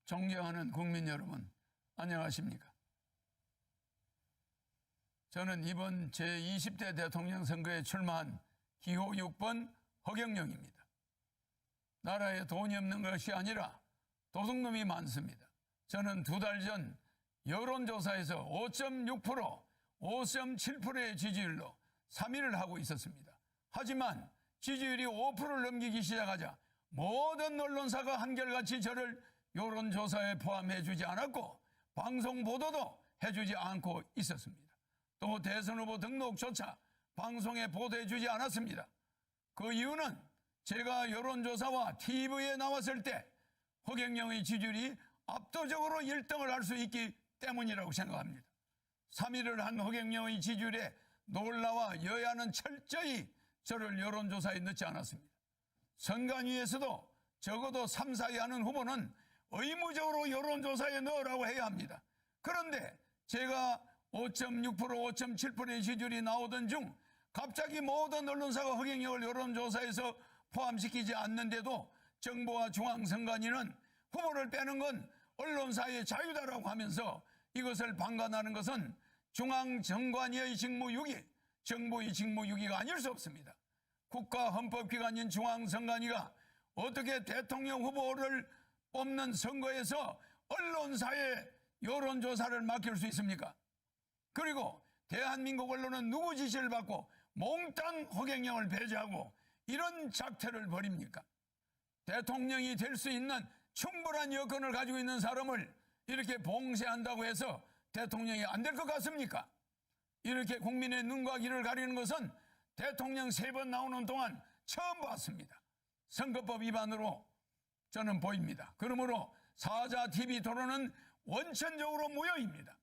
존경하는 국민 여러분, 안녕하십니까? 저는 이번 제20대 대통령 선거에 출마한 기호 6번 허경영입니다. 나라에 돈이 없는 것이 아니라 도둑놈이 많습니다. 저는 2달 전 여론조사에서 5.6%, 5.7%의 지지율로 3위를 하고 있었습니다. 하지만 지지율이 5%를 넘기기 시작하자 모든 언론사가 한결같이 저를 여론조사에 포함해주지 않았고 방송 보도도 해주지 않고 있었습니다. 또 대선 후보 등록조차 방송에 보도해주지 않았습니다. 그 이유는 제가 여론조사와 TV에 나왔을 때 허경영의 지지율이 압도적으로 1등을 할 수 있기 때문이라고 생각합니다. 3위를 한 허경영의 지지율에 놀라와 여야는 철저히 저를 여론조사에 넣지 않았습니다. 선관위에서도 적어도 3, 4위 하는 후보는 의무적으로 여론조사에 넣으라고 해야 합니다. 그런데 제가 5.6%, 5.7%의 지지율이 나오던 중 갑자기 모든 언론사가 허경영을 여론조사에서 포함시키지 않는데도 정부와 중앙선관위는 후보를 빼는 건 언론사의 자유다라고 하면서 이것을 방관하는 것은 중앙선관위의 직무유기, 정부의 직무유기가 아닐 수 없습니다. 국가헌법기관인 중앙선관위가 어떻게 대통령 후보를 뽑는 선거에서 언론사에 여론조사를 맡길 수 있습니까? 그리고 대한민국 언론은 누구 지시를 받고 몽땅 허경영을 배제하고 이런 작태를 벌입니까? 대통령이 될 수 있는 충분한 여건을 가지고 있는 사람을 이렇게 봉쇄한다고 해서 대통령이 안 될 것 같습니까? 이렇게 국민의 눈과 귀를 가리는 것은 대통령 3번 나오는 동안 처음 봤습니다. 선거법 위반으로 저는 보입니다. 그러므로 사자 TV 토론은 원천적으로 무효입니다.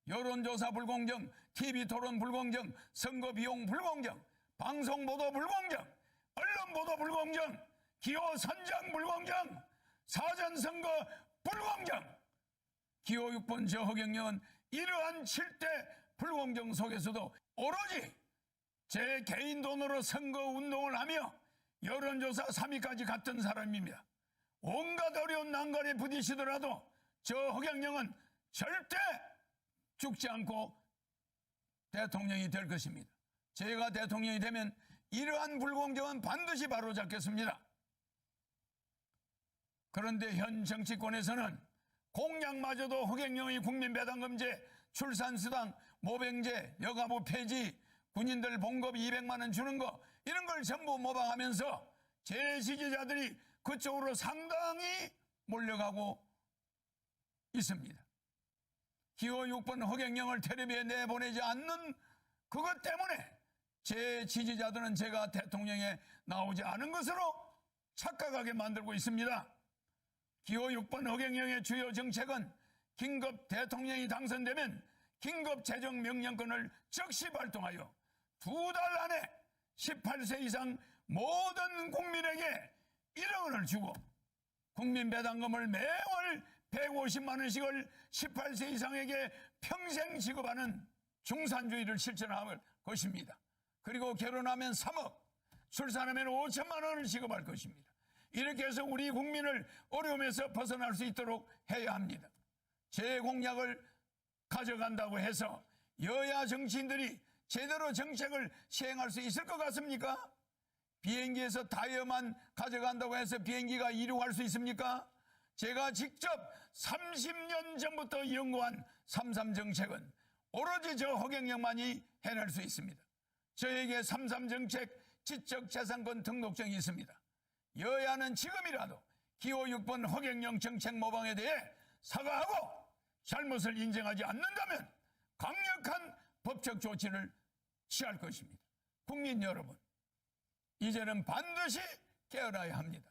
여론조사 불공정, TV 토론 불공정, 선거 비용 불공정, 방송 보도 불공정, 언론 보도 불공정, 기호 선정 불공정, 사전선거 불공정. 기호 6번 저 허경영은 이러한 7대 불공정 속에서도 오로지 제 개인 돈으로 선거운동을 하며 여론조사 3위까지 갔던 사람입니다. 온갖 어려운 난관에 부딪히더라도 저 허경영은 절대 죽지 않고 대통령이 될 것입니다. 제가 대통령이 되면 이러한 불공정은 반드시 바로잡겠습니다. 그런데 현 정치권에서는 공약마저도 허경영의 국민배당금제, 출산수당, 모병제, 여가부 폐지, 군인들 봉급 200만 원 주는 거 이런 걸 전부 모방하면서 제 지지자들이 그쪽으로 상당히 몰려가고 있습니다. 기호 6번 허경영을 텔레비에 내보내지 않는 그것 때문에 제 지지자들은 제가 대통령에 나오지 않은 것으로 착각하게 만들고 있습니다. 기호 6번 허경영의 주요 정책은 긴급 대통령이 당선되면 긴급 재정명령권을 즉시 발동하여 2달 안에 18세 이상 모든 국민에게 1억 원을 주고 국민배당금을 매월 150만 원씩을 18세 이상에게 평생 지급하는 중산주의를 실천할 것입니다. 그리고 결혼하면 3억, 출산하면 5천만 원을 지급할 것입니다. 이렇게 해서 우리 국민을 어려움에서 벗어날 수 있도록 해야 합니다. 제 공약을 가져간다고 해서 여야 정치인들이 제대로 정책을 시행할 수 있을 것 같습니까? 비행기에서 타이어만 가져간다고 해서 비행기가 이륙할 수 있습니까? 제가 직접 30년 전부터 연구한 3.3 정책은 오로지 저 허경영만이 해낼 수 있습니다. 저에게 3.3 정책 지적재산권 등록증이 있습니다. 여야는 지금이라도 기호 6번 허경영 정책 모방에 대해 사과하고 잘못을 인정하지 않는다면 강력한 법적 조치를 취할 것입니다. 국민 여러분, 이제는 반드시 깨어나야 합니다.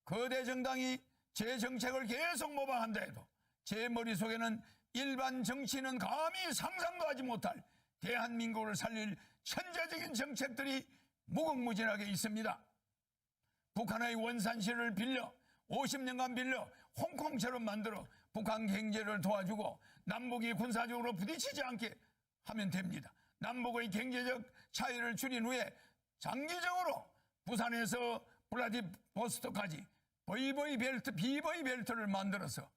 거대 정당이 제 정책을 계속 모방한다 해도 제 머릿속에는 일반 정치인은 감히 상상도 하지 못할 대한민국을 살릴 천재적인 정책들이 무궁무진하게 있습니다. 북한의 원산시를 빌려 50년간 빌려 홍콩처럼 만들어 북한 경제를 도와주고 남북이 군사적으로 부딪히지 않게 하면 됩니다. 남북의 경제적 차이를 줄인 후에 장기적으로 부산에서 블라디보스토크까지 비보이 벨트를 만들어서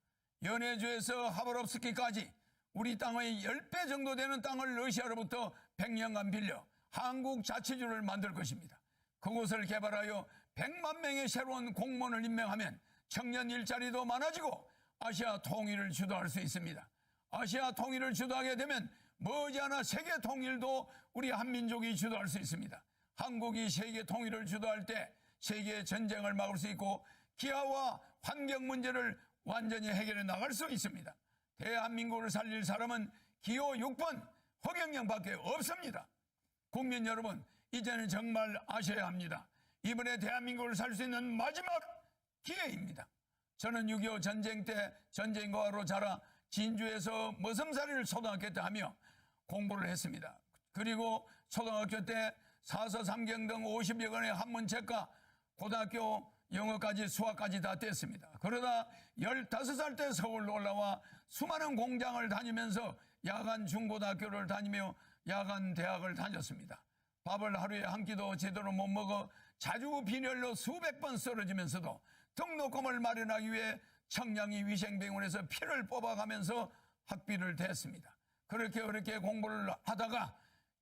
연해주에서 하바롭스키까지 우리 땅의 10배 정도 되는 땅을 러시아로부터 100년간 빌려 한국 자치주를 만들 것입니다. 그곳을 개발하여 100만 명의 새로운 공무원을 임명하면 청년 일자리도 많아지고 아시아 통일을 주도할 수 있습니다. 아시아 통일을 주도하게 되면 머지않아 세계 통일도 우리 한민족이 주도할 수 있습니다. 한국이 세계 통일을 주도할 때 세계 전쟁을 막을 수 있고 기아와 환경 문제를 완전히 해결해 나갈 수 있습니다. 대한민국을 살릴 사람은 기호 6번 허경영밖에 없습니다. 국민 여러분, 이제는 정말 아셔야 합니다. 이번에 대한민국을 살 수 있는 마지막 기회입니다. 저는 6.25 전쟁 때 전쟁과로 자라 진주에서 머슴살이를 초등학교 때 하며 공부를 했습니다. 그리고 초등학교 때 사서 삼경 등 50여 권의 한문책과 고등학교 영어까지 수학까지 다 뗐습니다. 그러다 15살 때 서울로 올라와 수많은 공장을 다니면서 야간 중고등학교를 다니며 야간 대학을 다녔습니다. 밥을 하루에 한 끼도 제대로 못 먹어 자주 빈혈로 수백 번 쓰러지면서도 등록금을 마련하기 위해 청량리 위생병원에서 피를 뽑아가면서 학비를 댔습니다. 그렇게 공부를 하다가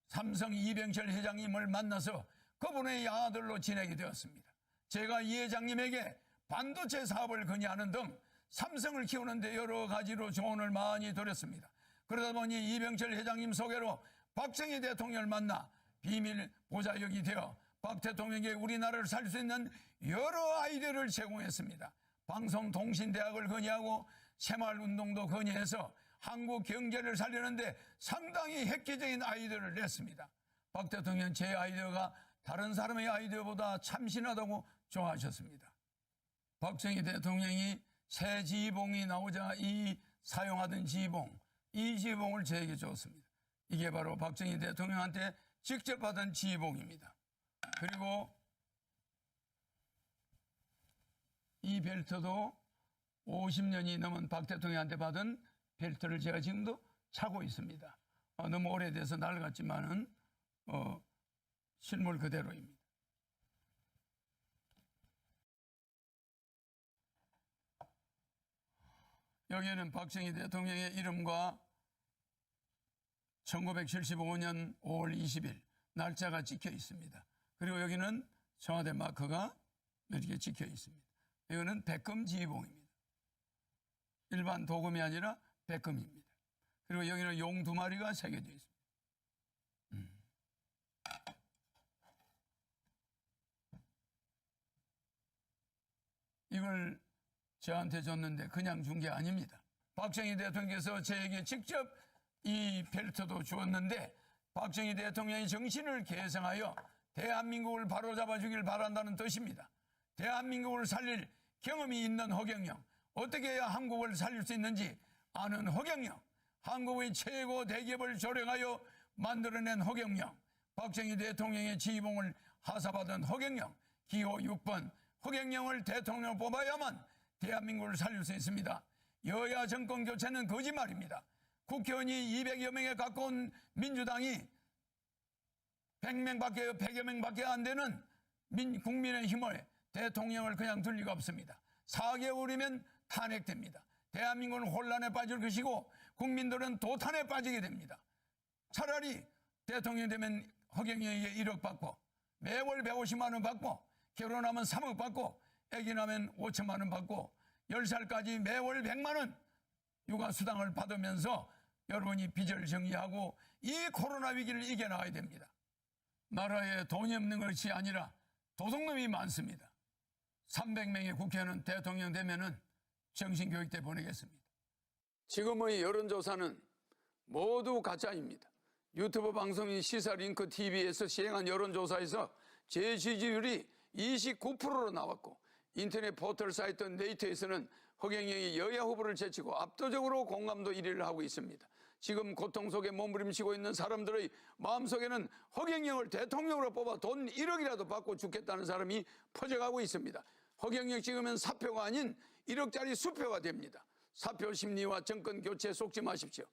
삼성 이병철 회장님을 만나서 그분의 아들로 지내게 되었습니다. 제가 이 회장님에게 반도체 사업을 건의하는 등 삼성을 키우는데 여러 가지로 조언을 많이 드렸습니다. 그러다 보니 이병철 회장님 소개로 박정희 대통령을 만나 비밀 보좌역이 되어 박 대통령에게 우리나라를 살 수 있는 여러 아이디어를 제공했습니다. 방송통신대학을 건의하고 새마을운동도 건의해서 한국 경제를 살리는데 상당히 획기적인 아이디어를 냈습니다. 박 대통령 제 아이디어가 다른 사람의 아이디어보다 참신하다고 좋아하셨습니다. 박정희 대통령이 새 지휘봉이 나오자 사용하던 지휘봉, 이 지휘봉을 저에게 줬습니다. 이게 바로 박정희 대통령한테 직접 받은 지휘봉입니다. 그리고 이 벨트도 50년이 넘은 박 대통령한테 받은 벨트를 제가 지금도 차고 있습니다. 너무 오래돼서 낡았지만은 실물 그대로입니다. 여기에는 박정희 대통령의 이름과 1975년 5월 20일 날짜가 찍혀 있습니다. 그리고 여기는 청와대 마크가 이렇게 찍혀 있습니다. 이거는 백금 지휘봉입니다. 일반 도금이 아니라 백금입니다. 그리고 여기는 용 2마리가 새겨져 있습니다. 이걸 저한테 줬는데 그냥 준 게 아닙니다. 박정희 대통령께서 저에게 직접 이 벨트도 주었는데 박정희 대통령의 정신을 계승하여 대한민국을 바로잡아 주길 바란다는 뜻입니다. 대한민국을 살릴 경험이 있는 허경영, 어떻게 해야 한국을 살릴 수 있는지 아는 허경영, 한국의 최고 대기업을 조력하여 만들어낸 허경영, 박정희 대통령의 지휘봉을 하사받은 허경영, 기호 6번 허경영을 대통령을 뽑아야만 대한민국을 살릴 수 있습니다. 여야 정권 교체는 거짓말입니다. 국회의원이 200여 명에 가까운 민주당이 100여 명밖에 안 되는 국민의힘을 대통령을 그냥 둘 리가 없습니다. 4개월이면 탄핵됩니다. 대한민국은 혼란에 빠질 것이고 국민들은 도탄에 빠지게 됩니다. 차라리 대통령 되면 허경영에게 1억 받고 매월 150만 원 받고 결혼하면 3억 받고 아기 나면 5천만 원 받고 10살까지 매월 100만 원 육아수당을 받으면서 여러분이 빚을 정리하고 이 코로나 위기를 이겨나가야 됩니다. 나라에 돈이 없는 것이 아니라 도둑놈이 많습니다. 300명의 국회의원은 대통령 되면은 정신교육대 보내겠습니다. 지금의 여론조사는 모두 가짜입니다. 유튜브 방송인 시사링크 TV에서 시행한 여론조사에서 제 지지율이 29%로 나왔고 인터넷 포털 사이트 네이트에서는 허경영이 여야 후보를 제치고 압도적으로 공감도 1위를 하고 있습니다. 지금 고통 속에 몸부림치고 있는 사람들의 마음속에는 허경영을 대통령으로 뽑아 돈 1억이라도 받고 죽겠다는 사람이 퍼져가고 있습니다. 허경영 찍으면 사표가 아닌 1억짜리 수표가 됩니다. 사표 심리와 정권 교체 속지 마십시오.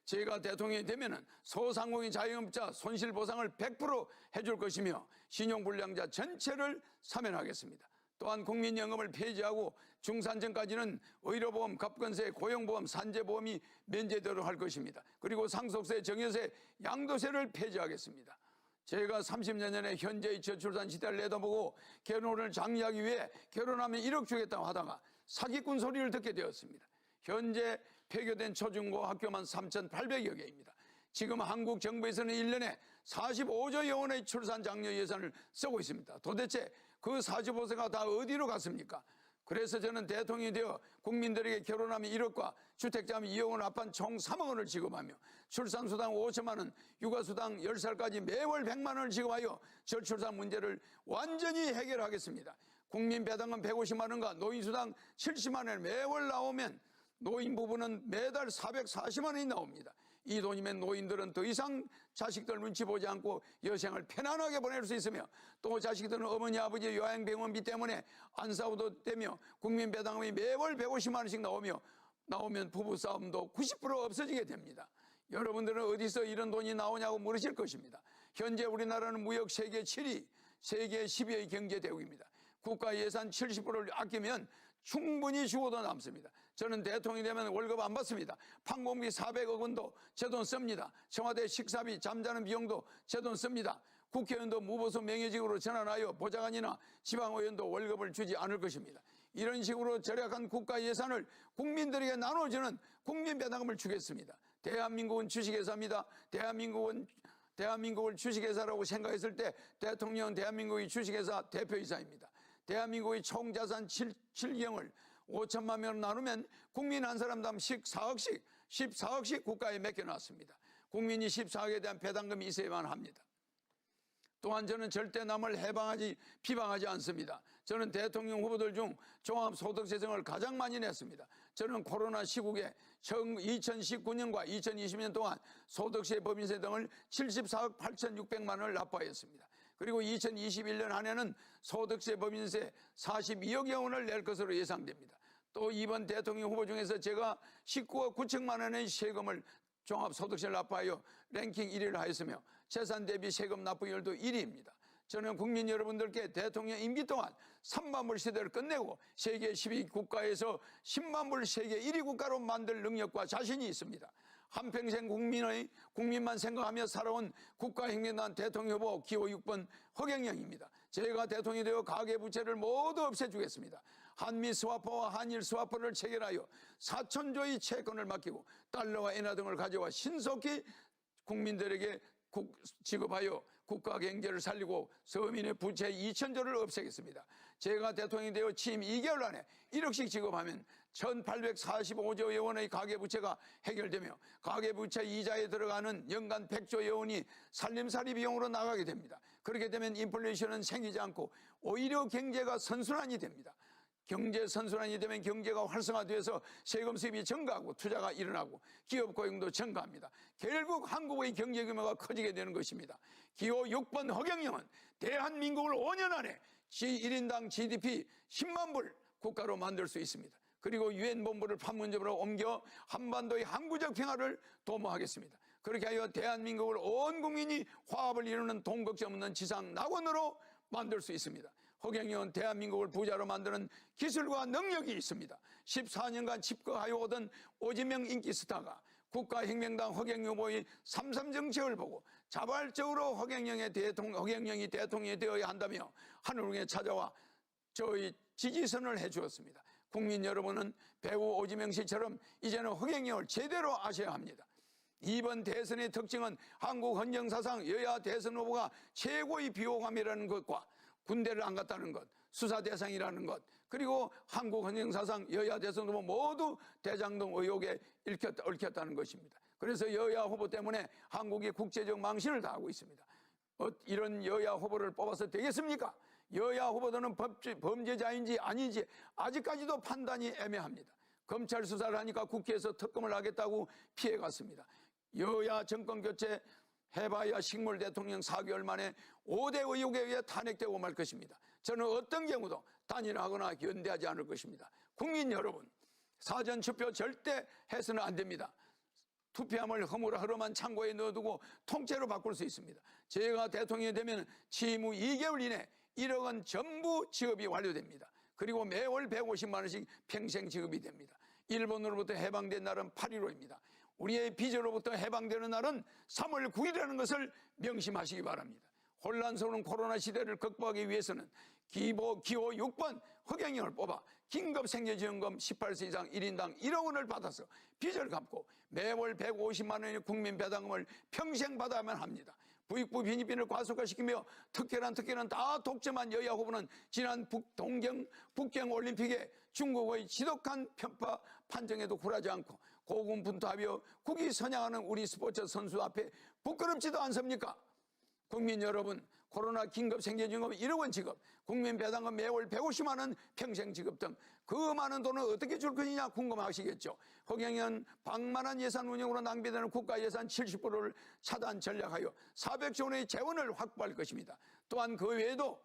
제가 대통령이 되면 소상공인 자영업자 손실보상을 100% 해줄 것이며 신용불량자 전체를 사면하겠습니다. 또한 국민연금을 폐지하고 중산층까지는 의료보험, 갑근세, 고용보험, 산재보험이 면제되도록 할 것입니다. 그리고 상속세, 증여세, 양도세를 폐지하겠습니다. 제가 30년 전에 현재의 저출산 시대를 내다보고 결혼을 장려하기 위해 결혼하면 1억 주겠다고 하다가 사기꾼 소리를 듣게 되었습니다. 현재 폐교된 초중고 학교만 3,800여 개입니다. 지금 한국 정부에서는 1년에 45조 원의 출산 장려 예산을 쓰고 있습니다. 도대체 그 45세가 다 어디로 갔습니까? 그래서 저는 대통령이 되어 국민들에게 결혼하면 1억과 주택자면 2억 원 합한 총 3억 원을 지급하며 출산수당 5천만 원, 육아수당 10살까지 매월 100만 원을 지급하여 저출산 문제를 완전히 해결하겠습니다. 국민배당금 150만 원과 노인수당 70만 원을 매월 나오면 노인 부부는 매달 440만 원이 나옵니다. 이 돈이면 노인들은 더 이상 자식들 눈치 보지 않고 여생을 편안하게 보낼 수 있으며 또 자식들은 어머니 아버지 요양병원비 때문에 안 싸워도 되며 국민배당금이 매월 150만 원씩 나오면 부부싸움도 90% 없어지게 됩니다. 여러분들은 어디서 이런 돈이 나오냐고 물으실 것입니다. 현재 우리나라는 무역 세계 7위, 세계 10위의 경제대국입니다. 국가 예산 70%를 아끼면 충분히 죽어도 남습니다. 저는 대통령이 되면 월급 안 받습니다. 판공비 400억 원도 제 돈 씁니다. 청와대 식사비, 잠자는 비용도 제 돈 씁니다. 국회의원도 무보수 명예직으로 전환하여 보좌관이나 지방의원도 월급을 주지 않을 것입니다. 이런 식으로 절약한 국가 예산을 국민들에게 나눠주는 국민배당금을 주겠습니다. 대한민국은 주식회사입니다. 대한민국을 주식회사라고 생각했을 때 대통령은 대한민국의 주식회사 대표이사입니다. 대한민국의 총자산 7경을 5천만 명으로 나누면 국민 한 사람당 14억씩 국가에 맡겨놨습니다. 국민이 14억에 대한 배당금이 있어야만 합니다. 또한 저는 절대 남을 비방하지 않습니다. 저는 대통령 후보들 중 종합소득세정을 가장 많이 냈습니다. 저는 코로나 시국에 2019년과 2020년 동안 소득세, 법인세 등을 74억 8,600만 원을 납부하였습니다. 그리고 2021년 한 해는 소득세, 법인세 42억여 원을 낼 것으로 예상됩니다. 또 이번 대통령 후보 중에서 제가 19억 9천만 원의 세금을 종합소득세를 납부하여 랭킹 1위를 하였으며 재산 대비 세금 납부율도 1위입니다. 저는 국민 여러분들께 대통령 임기 동안 3만 불 시대를 끝내고 세계 10위 국가에서 10만 불 세계 1위 국가로 만들 능력과 자신이 있습니다. 한평생 국민만 생각하며 살아온 국가행정단 대통령 후보 기호 6번 허경영입니다. 제가 대통령이 되어 가계부채를 모두 없애주겠습니다. 한미 스와퍼와 한일 스와퍼를 체결하여 4천조의 채권을 맡기고 달러와 엔화 등을 가져와 신속히 국민들에게 지급하여 국가 경제를 살리고 서민의 부채 2천조를 없애겠습니다. 제가 대통령이 되어 취임 2개월 안에 1억씩 지급하면 1,845조 원의 가계부채가 해결되며 가계부채 이자에 들어가는 연간 100조 원이 살림살이 비용으로 나가게 됩니다. 그렇게 되면 인플레이션은 생기지 않고 오히려 경제가 선순환이 됩니다. 경제 선순환이 되면 경제가 활성화돼서 세금 수입이 증가하고 투자가 일어나고 기업 고용도 증가합니다. 결국 한국의 경제 규모가 커지게 되는 것입니다. 기호 6번 허경영은 대한민국을 5년 안에 1인당 GDP 10만 불 국가로 만들 수 있습니다. 그리고 유엔 본부를 판문점으로 옮겨 한반도의 항구적 평화를 도모하겠습니다. 그렇게 하여 대한민국을 온 국민이 화합을 이루는 돈 걱정 없는 지상 낙원으로 만들 수 있습니다. 허경영은 대한민국을 부자로 만드는 기술과 능력이 있습니다. 14년간 집거하여 오던 오지명 인기 스타가 국가혁명당 허경영 후보의 삼삼 정책을 보고 자발적으로 허경영이 대통령이 되어야 한다며 하늘궁에 찾아와 저희 지지선을 해주었습니다. 국민 여러분은 배우 오지명 씨처럼 이제는 허경영을 제대로 아셔야 합니다. 이번 대선의 특징은 한국 헌정사상 여야 대선 후보가 최고의 비호감이라는 것과 군대를 안 갔다는 것, 수사 대상이라는 것, 그리고 한국 헌정사상 여야 대선 후보 모두 대장동 의혹에 얽혔다는 것입니다. 그래서 여야 후보 때문에 한국이 국제적 망신을 당하고 있습니다. 이런 여야 후보를 뽑아서 되겠습니까? 여야 후보들은 범죄자인지 아닌지 아직까지도 판단이 애매합니다. 검찰 수사를 하니까 국회에서 특검을 하겠다고 피해갔습니다. 여야 정권 교체 해봐야 식물 대통령 4개월 만에 5대 의혹에 의해 탄핵되고 말 것입니다. 저는 어떤 경우도 단일화하거나 연대하지 않을 것입니다. 국민 여러분, 사전투표 절대 해서는 안 됩니다. 투표함을 허물허름한 창고에 넣어두고 통째로 바꿀 수 있습니다. 제가 대통령이 되면 취임 후 2개월 이내 1억 원 전부 지급이 완료됩니다. 그리고 매월 150만 원씩 평생 지급이 됩니다. 일본으로부터 해방된 날은 8.15입니다. 우리의 빚으로부터 해방되는 날은 3월 9일이라는 것을 명심하시기 바랍니다. 혼란스러운 코로나 시대를 극복하기 위해서는 기호 6번 허경영을 뽑아 긴급생계지원금 18세 이상 1인당 1억 원을 받아서 빚을 갚고 매월 150만 원의 국민배당금을 평생 받아야만 합니다. 부익부 빈익빈을 과속화시키며 특혜란 다 독점한 여야 후보는 지난 북경 올림픽에 중국의 지독한 편파 판정에도 굴하지 않고 고군분투하며 국위 선양하는 우리 스포츠 선수 앞에 부끄럽지도 않습니까? 국민 여러분, 코로나 긴급생계지원금 1억 원 지급, 국민배당금 매월 150만 원 평생 지급 등 그 많은 돈을 어떻게 줄 것이냐 궁금하시겠죠. 허경영은 방만한 예산 운영으로 낭비되는 국가 예산 70%를 차단 전략하여 400조 원의 재원을 확보할 것입니다. 또한 그 외에도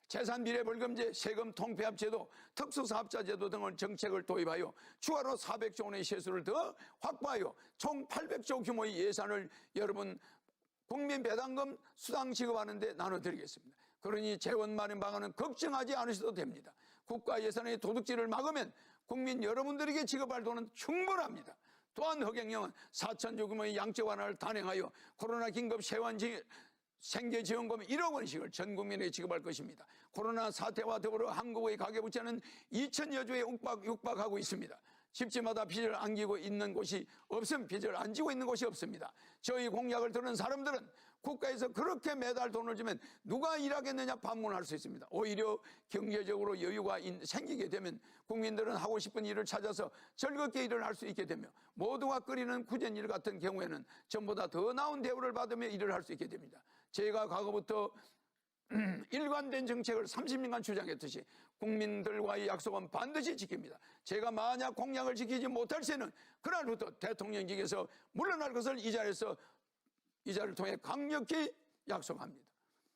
재산비례벌금제, 세금 통폐합제도, 특수사업자제도 등을 정책을 도입하여 추가로 400조 원의 세수를 더 확보하여 총 800조 규모의 예산을 여러분 국민배당금 수당 지급하는 데 나눠드리겠습니다. 그러니 재원 마련 방안은 걱정하지 않으셔도 됩니다. 국가 예산의 도둑질을 막으면 국민 여러분들에게 지급할 돈은 충분합니다. 또한 허경영은 4천조 규모의 양적 완화를 단행하여 코로나 긴급 생계지원금 1억 원씩을 전 국민에게 지급할 것입니다. 코로나 사태와 더불어 한국의 가계부채는 2천여 조에 육박하고 있습니다. 집집마다 빚을 안기고 있는 곳이 없음, 빚을 안 지고 있는 곳이 없습니다. 저희 공약을 들은 사람들은 국가에서 그렇게 매달 돈을 주면 누가 일하겠느냐 반문할 수 있습니다. 오히려 경제적으로 여유가 생기게 되면 국민들은 하고 싶은 일을 찾아서 즐겁게 일을 할 수 있게 되며 모두가 끓이는 구전일 같은 경우에는 전보다 더 나은 대우를 받으며 일을 할 수 있게 됩니다. 제가 과거부터 일관된 정책을 30년간 주장했듯이 국민들과의 약속은 반드시 지킵니다. 제가 만약 공약을 지키지 못할 새는 그날부터 대통령직에서 물러날 것을 이 자리를 통해 강력히 약속합니다.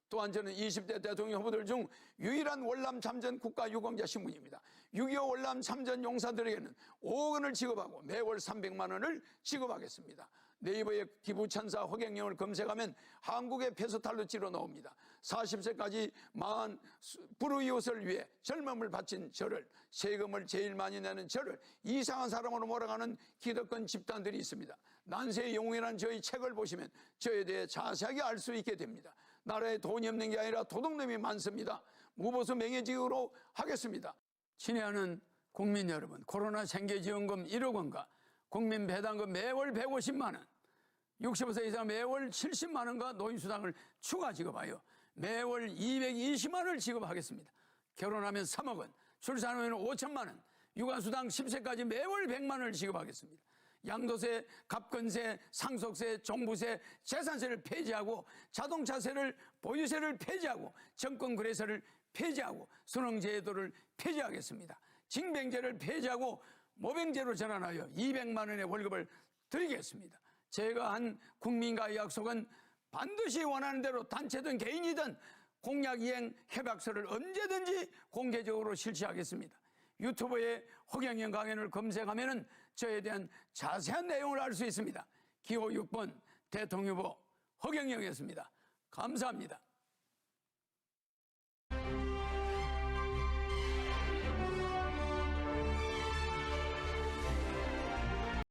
또한 저는 20대 대통령 후보들 중 유일한 월남 참전 국가유공자 신분입니다. 6.25 월남 참전 용사들에게는 5억 원을 지급하고 매월 300만 원을 지급하겠습니다. 네이버에 기부천사 허경영을 검색하면 한국의 페소탈로 찔러 나옵니다. 40세까지 망한 불우이웃을 위해 젊음을 바친 저를, 세금을 제일 많이 내는 저를 이상한 사람으로 몰아가는 기득권 집단들이 있습니다. 난세의 영웅이라는 저의 책을 보시면 저에 대해 자세하게 알 수 있게 됩니다. 나라에 돈이 없는 게 아니라 도둑놈이 많습니다. 무보수 명예직으로 하겠습니다. 친애하는 국민 여러분, 코로나 생계지원금 1억 원과 국민배당금 매월 150만 원, 65세 이상 매월 70만 원과 노인수당을 추가 지급하여 매월 220만 원을 지급하겠습니다. 결혼하면 3억 원, 출산 후에는 5천만 원, 육아수당 10세까지 매월 100만 원을 지급하겠습니다. 양도세, 갑건세, 상속세, 종부세, 재산세를 폐지하고 자동차세를, 보유세를 폐지하고 정권거래세를 폐지하고 선홍제도를 폐지하겠습니다. 징병제를 폐지하고 모병제로 전환하여 200만 원의 월급을 드리겠습니다. 제가 한 국민과의 약속은 반드시 원하는 대로 단체든 개인이든 공약 이행 협약서를 언제든지 공개적으로 실시하겠습니다. 유튜브에 허경영 강연을 검색하면 저에 대한 자세한 내용을 알 수 있습니다. 기호 6번 대통령 후보 허경영이었습니다. 감사합니다.